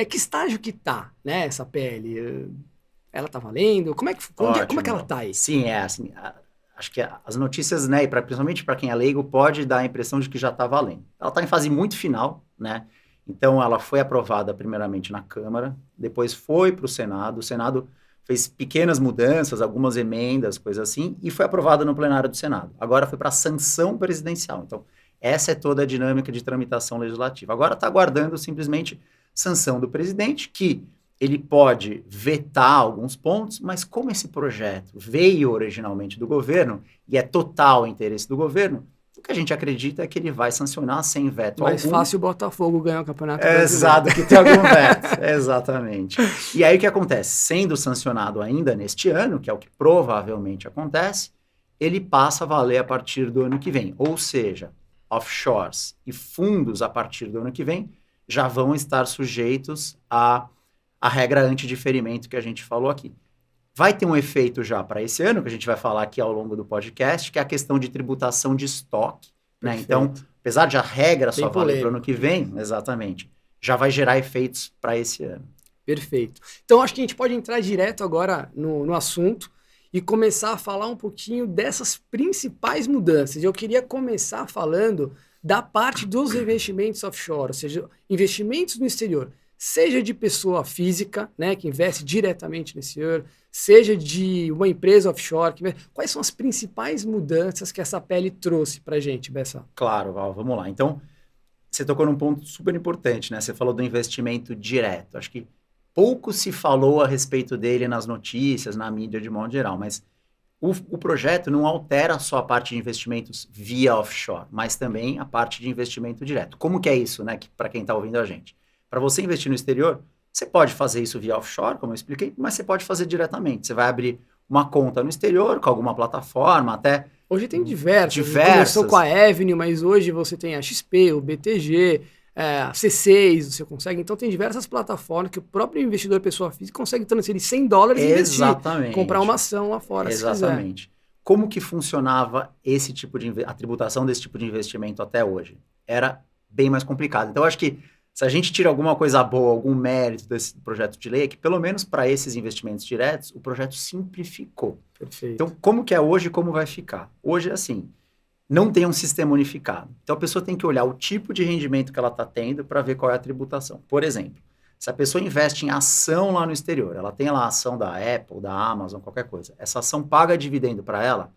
Que estágio que tá, né, essa PL? Ela tá valendo? Como é que ela tá aí? Sim, assim, acho que as notícias, né, principalmente para quem é leigo, pode dar a impressão de que já está valendo. Ela está em fase muito final, né? Então, ela foi aprovada primeiramente na Câmara, depois foi para o Senado fez pequenas mudanças, algumas emendas, coisas assim, e foi aprovada no plenário do Senado. Agora foi para a sanção presidencial. Então, essa é toda a dinâmica de tramitação legislativa. Agora está aguardando simplesmente sanção do presidente, que ele pode vetar alguns pontos, mas como esse projeto veio originalmente do governo e é total interesse do governo, o que a gente acredita é que ele vai sancionar sem veto Mais algum. fácil o Botafogo ganhar o Campeonato Brasileiro. Exato, que tem algum veto. Exatamente. E aí o que acontece? Sendo sancionado ainda neste ano, que é o que provavelmente acontece, ele passa a valer a partir do ano que vem. Ou seja, offshores e fundos a partir do ano que vem já vão estar sujeitos à regra antidiferimento que a gente falou aqui. Vai ter um efeito já para esse ano, que a gente vai falar aqui ao longo do podcast, que é a questão de tributação de estoque, né? Então, apesar de a regra só valer para o ano que vem, exatamente, já vai gerar efeitos para esse ano. Perfeito. Então, acho que a gente pode entrar direto agora no assunto e começar a falar um pouquinho dessas principais mudanças. Eu queria começar falando da parte dos investimentos offshore, ou seja, investimentos no exterior, seja de pessoa física, né, que investe diretamente no exterior, seja de uma empresa offshore. Quais são as principais mudanças que essa PL trouxe para a gente, Bessa? Claro, Val, vamos lá. Então, você tocou num ponto super importante, né? Você falou do investimento direto. Acho que pouco se falou a respeito dele nas notícias, na mídia de modo geral, mas o projeto não altera só a parte de investimentos via offshore, mas também a parte de investimento direto. Como que é isso, né? Para quem está ouvindo a gente. Para você investir no exterior, você pode fazer isso via offshore, como eu expliquei, mas você pode fazer diretamente. Você vai abrir uma conta no exterior, com alguma plataforma, até... Hoje tem diversas. Começou com a Avenue, mas hoje você tem a XP, o BTG, a C6, você consegue. Então tem diversas plataformas que o próprio investidor, pessoa física, consegue transferir $100 e investir. Comprar uma ação lá fora, se quiser. Exatamente. Como que funcionava esse tipo a tributação desse tipo de investimento até hoje? Era bem mais complicado. Então, eu acho que se a gente tira alguma coisa boa, algum mérito desse projeto de lei, é que pelo menos para esses investimentos diretos, o projeto simplificou. Perfeito. Então, como que é hoje e como vai ficar? Hoje é assim, não tem um sistema unificado. Então, a pessoa tem que olhar o tipo de rendimento que ela está tendo para ver qual é a tributação. Por exemplo, se a pessoa investe em ação lá no exterior, ela tem lá a ação da Apple, da Amazon, qualquer coisa, essa ação paga dividendo para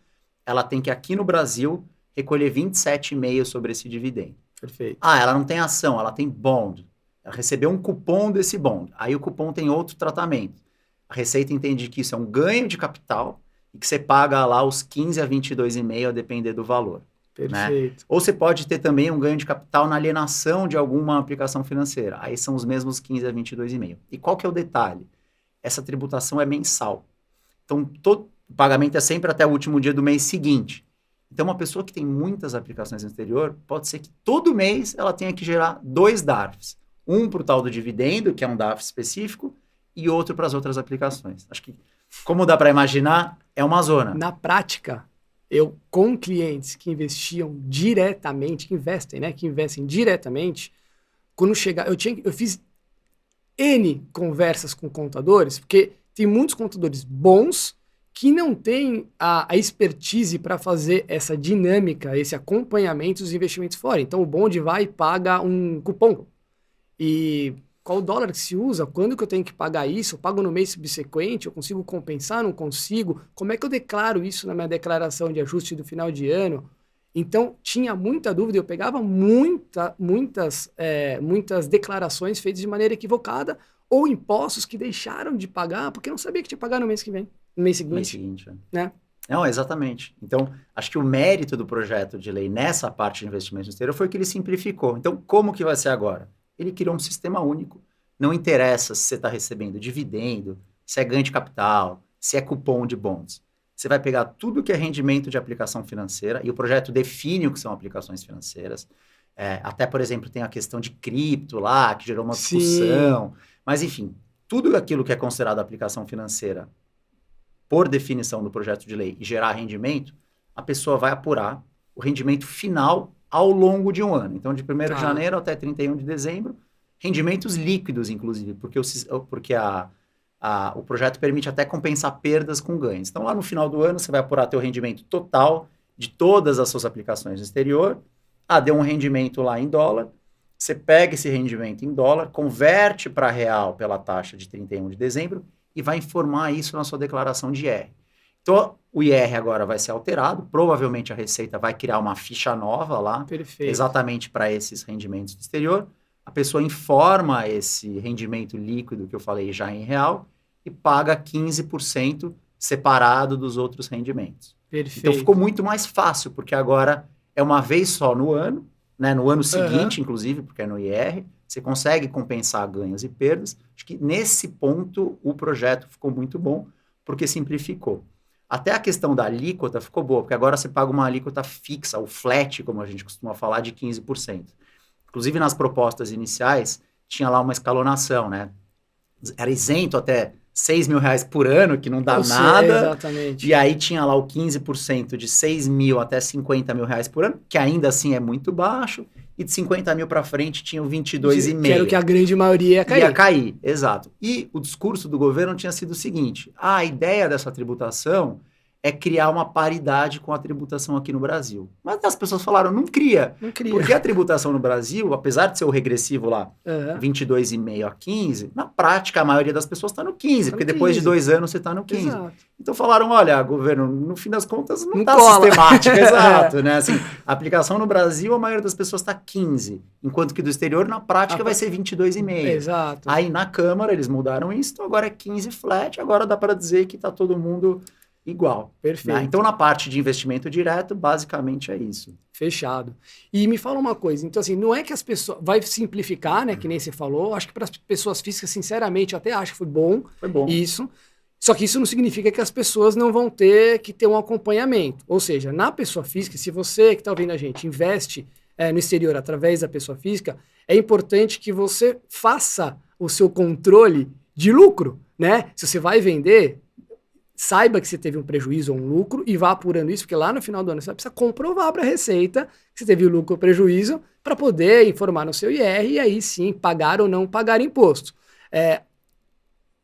ela tem que aqui no Brasil recolher 27,5% sobre esse dividendo. Perfeito. Ela não tem ação, ela tem bond. Ela recebeu um cupom desse bond. Aí o cupom tem outro tratamento. A Receita entende que isso é um ganho de capital e que você paga lá os 15 a 22,5 a depender do valor. Perfeito. Né? Ou você pode ter também um ganho de capital na alienação de alguma aplicação financeira. Aí são os mesmos 15 a 22,5. E qual que é o detalhe? Essa tributação é mensal. Então, todo o pagamento é sempre até o último dia do mês seguinte. Então, uma pessoa que tem muitas aplicações no exterior, pode ser que todo mês ela tenha que gerar 2 DARFs. Um para o tal do dividendo, que é um DARF específico, e outro para as outras aplicações. Acho que, como dá para imaginar, é uma zona. Na prática, eu com clientes que investiam diretamente, que investem diretamente, quando chegar, eu fiz N conversas com contadores, porque tem muitos contadores bons que não têm a expertise para fazer essa dinâmica, esse acompanhamento dos investimentos fora. Então o bonde vai e paga um cupom. E qual o dólar que se usa? Quando que eu tenho que pagar isso? Eu pago no mês subsequente? Eu consigo compensar? Não consigo? Como é que eu declaro isso na minha declaração de ajuste do final de ano? Então, tinha muita dúvida. Eu pegava muitas declarações feitas de maneira equivocada ou impostos que deixaram de pagar porque não sabia que tinha que pagar no mês que vem, no mês seguinte. Né? Não, exatamente. Então, acho que o mérito do projeto de lei nessa parte de investimento no exterior foi que ele simplificou. Então, como que vai ser agora? Ele criou um sistema único. Não interessa se você está recebendo dividendo, se é ganho de capital, se é cupom de bonds. Você vai pegar tudo que é rendimento de aplicação financeira, e o projeto define o que são aplicações financeiras. Até, por exemplo, tem a questão de cripto lá, que gerou uma discussão. Sim. Mas, enfim, tudo aquilo que é considerado aplicação financeira, por definição do projeto de lei, e gerar rendimento, a pessoa vai apurar o rendimento final ao longo de um ano. Então, de 1º de janeiro até 31 de dezembro, rendimentos líquidos, inclusive, porque o projeto permite até compensar perdas com ganhos. Então, lá no final do ano, você vai apurar teu rendimento total de todas as suas aplicações no exterior. Deu um rendimento lá em dólar, você pega esse rendimento em dólar, converte para real pela taxa de 31 de dezembro e vai informar isso na sua declaração de IR. Então, o IR agora vai ser alterado, provavelmente a Receita vai criar uma ficha nova lá, Perfeito. exatamente para esses rendimentos do exterior. A pessoa informa esse rendimento líquido que eu falei já em real e paga 15% separado dos outros rendimentos. Perfeito. Então, ficou muito mais fácil, porque agora é uma vez só no ano, né? No ano seguinte, inclusive, porque é no IR, você consegue compensar ganhos e perdas. Acho que nesse ponto o projeto ficou muito bom, porque simplificou. Até a questão da alíquota ficou boa, porque agora você paga uma alíquota fixa, o flat, como a gente costuma falar, de 15%. Inclusive, nas propostas iniciais, tinha lá uma escalonação, né? Era isento até R$6.000 por ano, que não dá nada. Exatamente. E aí tinha lá o 15% de 6 mil até 50 mil reais por ano, que ainda assim é muito baixo. E de 50 mil para frente tinha o 22,5. Que era o que a grande maioria ia cair. Ia cair, exato. E o discurso do governo tinha sido o seguinte: a ideia dessa tributação é criar uma paridade com a tributação aqui no Brasil. Mas as pessoas falaram, não cria. Não cria. Porque a tributação no Brasil, apesar de ser o regressivo lá, 22,5 a 15, na prática a maioria das pessoas está no 15, porque depois de 2 anos você está no 15. Exato. Então falaram, olha, governo, no fim das contas não está cola. sistemático, exato, né? Assim, a aplicação no Brasil, a maioria das pessoas está 15, enquanto que do exterior, na prática, vai ser 22,5. Exato. Aí na Câmara eles mudaram isso, então agora é 15 flat, agora dá para dizer que está todo mundo igual. Perfeito. Né? Então, na parte de investimento direto, basicamente é isso. Fechado. E me fala uma coisa, então assim, não é que as pessoas... Vai simplificar, né, que nem você falou, acho que para as pessoas físicas, sinceramente, eu até acho que foi bom. Foi bom. Isso. Só que isso não significa que as pessoas não vão ter que ter um acompanhamento. Ou seja, na pessoa física, se você que está ouvindo a gente investe no exterior através da pessoa física, é importante que você faça o seu controle de lucro, né? Se você vai vender, saiba que você teve um prejuízo ou um lucro e vá apurando isso, porque lá no final do ano você vai precisar comprovar para a Receita que você teve o lucro ou prejuízo para poder informar no seu IR e aí sim pagar ou não pagar imposto.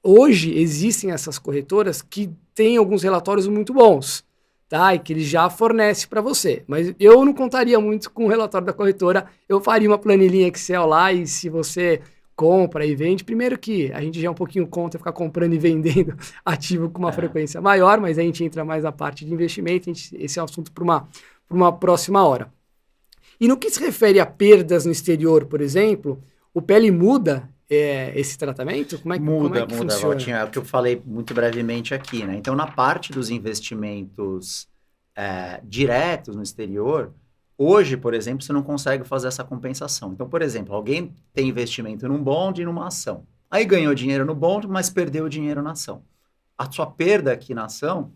Hoje existem essas corretoras que têm alguns relatórios muito bons, tá? E que eles já fornecem para você. Mas eu não contaria muito com o relatório da corretora, eu faria uma planilhinha Excel lá e se você compra e vende, primeiro que a gente já é um pouquinho contra ficar comprando e vendendo ativo com uma frequência maior, mas a gente entra mais na parte de investimento, esse é um assunto para uma próxima hora. E no que se refere a perdas no exterior, por exemplo, o PL muda esse tratamento? Como é que muda, funciona? Valtinho, é o que eu falei muito brevemente aqui, né? Então, na parte dos investimentos diretos no exterior, hoje, por exemplo, você não consegue fazer essa compensação. Então, por exemplo, alguém tem investimento num bond e numa ação. Aí ganhou dinheiro no bond, mas perdeu o dinheiro na ação. A sua perda aqui na ação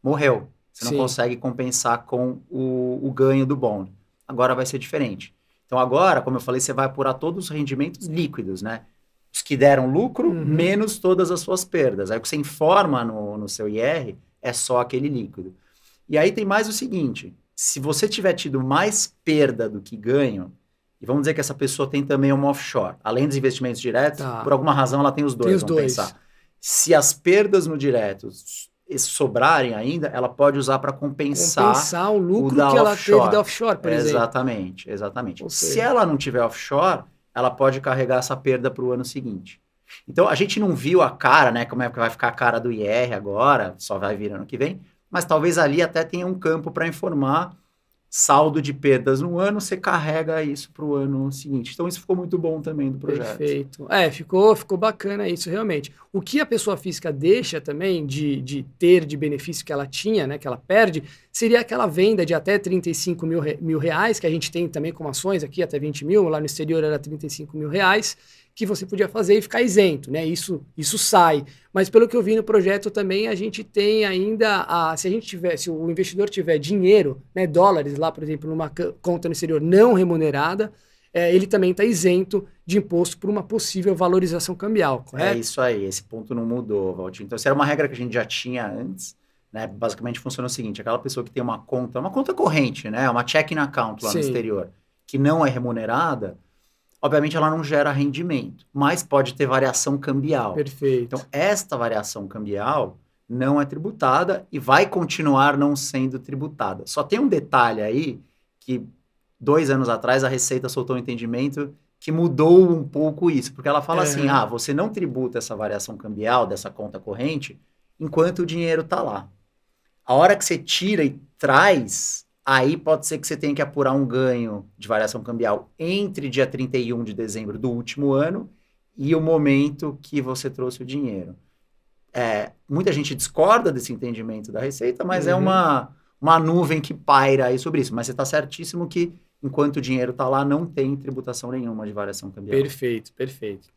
morreu. Você não consegue compensar com o ganho do bond. Agora vai ser diferente. Então, agora, como eu falei, você vai apurar todos os rendimentos líquidos, né? Os que deram lucro, menos todas as suas perdas. Aí o que você informa no seu IR é só aquele líquido. E aí tem mais o seguinte: se você tiver tido mais perda do que ganho, e vamos dizer que essa pessoa tem também uma offshore, além dos investimentos diretos, por alguma razão ela tem os dois, pensar. Se as perdas no direto sobrarem ainda, ela pode usar para compensar o lucro que ela teve da offshore, por exemplo. Exatamente. Se ela não tiver offshore, ela pode carregar essa perda para o ano seguinte. Então, a gente não viu a cara, né? Como é que vai ficar a cara do IR agora, só vai vir ano que vem, mas talvez ali até tenha um campo para informar saldo de perdas no ano, você carrega isso para o ano seguinte. Então, isso ficou muito bom também do projeto. Perfeito. Ficou bacana isso, realmente. O que a pessoa física deixa também de ter de benefício que ela tinha, né, que ela perde, seria aquela venda de até 35 mil reais, que a gente tem também como ações aqui, até 20 mil, lá no exterior era 35 mil reais, que você podia fazer e ficar isento, né? Isso sai. Mas pelo que eu vi no projeto também, a gente tem ainda, se o investidor tiver dinheiro, né, dólares lá, por exemplo, numa conta no exterior não remunerada, ele também está isento de imposto por uma possível valorização cambial, correto? É isso aí, esse ponto não mudou, Valtinho. Então, essa era uma regra que a gente já tinha antes, né? Basicamente funciona o seguinte: aquela pessoa que tem uma conta corrente, né? Uma checking account lá no exterior, que não é remunerada, obviamente ela não gera rendimento, mas pode ter variação cambial. Perfeito. Então, esta variação cambial não é tributada e vai continuar não sendo tributada. Só tem um detalhe aí, que 2 anos atrás a Receita soltou um entendimento que mudou um pouco isso, porque ela fala assim, você não tributa essa variação cambial dessa conta corrente enquanto o dinheiro está lá. A hora que você tira e traz, aí pode ser que você tenha que apurar um ganho de variação cambial entre dia 31 de dezembro do último ano e o momento que você trouxe o dinheiro. Muita gente discorda desse entendimento da Receita, mas é uma nuvem que paira aí sobre isso. Mas você está certíssimo que, enquanto o dinheiro está lá, não tem tributação nenhuma de variação cambial. Perfeito, perfeito.